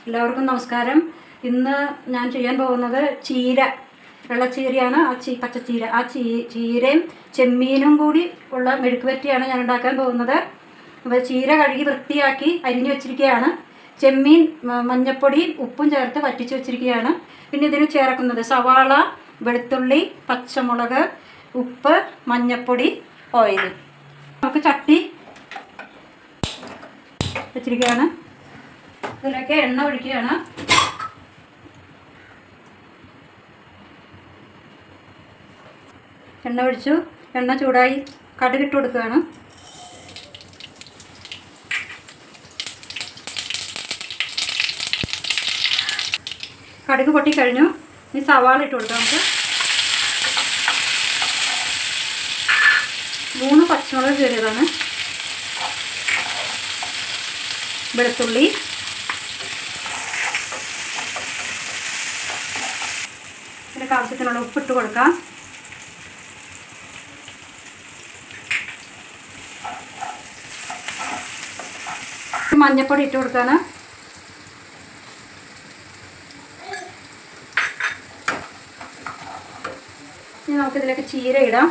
എല്ലാവർക്കും നമസ്കാരം. ഇന്ന് ഞാൻ ചെയ്യാൻ പോകുന്നത് ചീര, വെള്ളച്ചീരയാണ്. പച്ചച്ചീര, ചീരയും ചെമ്മീനും കൂടി ഉള്ള മെഴുക്ക് വരട്ടിയാണ് ഞാൻ ഉണ്ടാക്കാൻ പോകുന്നത്. അപ്പോൾ ചീര കഴുകി വൃത്തിയാക്കി അരിഞ്ഞു വെച്ചിരിക്കുകയാണ്. ചെമ്മീൻ മഞ്ഞൾപ്പൊടിയും ഉപ്പും ചേർത്ത് വറ്റിച്ച് വെച്ചിരിക്കുകയാണ്. പിന്നെ ഇതിന് ചേർക്കുന്നത് സവാള, വെളുത്തുള്ളി, പച്ചമുളക്, ഉപ്പ്, മഞ്ഞൾപ്പൊടി, ഓയിൽ. നമുക്ക് ചട്ടി വെച്ചിരിക്കുകയാണ്. ഇതിലൊക്കെ എണ്ണ ഒഴിക്കുകയാണ്. എണ്ണ ഒഴിച്ചു, എണ്ണ ചൂടായി, കടുകിട്ട് കൊടുക്കുകയാണ്. കടുക് പൊട്ടിക്കഴിഞ്ഞു. ഇനി സവാള ഇട്ട് കൊടുക്കാം. നമുക്ക് 3 പച്ചമുളക് കീറിയതാണ്, വെളുത്തുള്ളി, ഇതിനൊക്കെ ആവശ്യത്തിനുള്ള ഉപ്പിട്ട് കൊടുക്കാം. മഞ്ഞൾപ്പൊടി ഇട്ട് കൊടുക്കാണ്. ഇനി നമുക്കിതിലേക്ക് ചീര ഇടാം.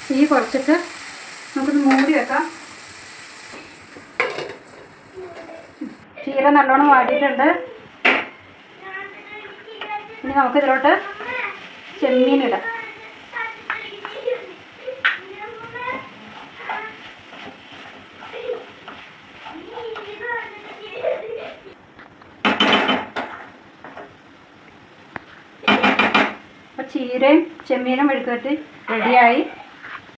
തീ കുറച്ചിട്ട് നമുക്കിത് മൂടി വെക്കാം. ചീര നല്ലോണം വാടിയിട്ടുണ്ട്. ഇനി നമുക്കിതിലോട്ട് ചെമ്മീനിടാം. അപ്പോൾ ചീരയും ചെമ്മീനും മെഴുക്ക് വരട്ടി റെഡിയായി.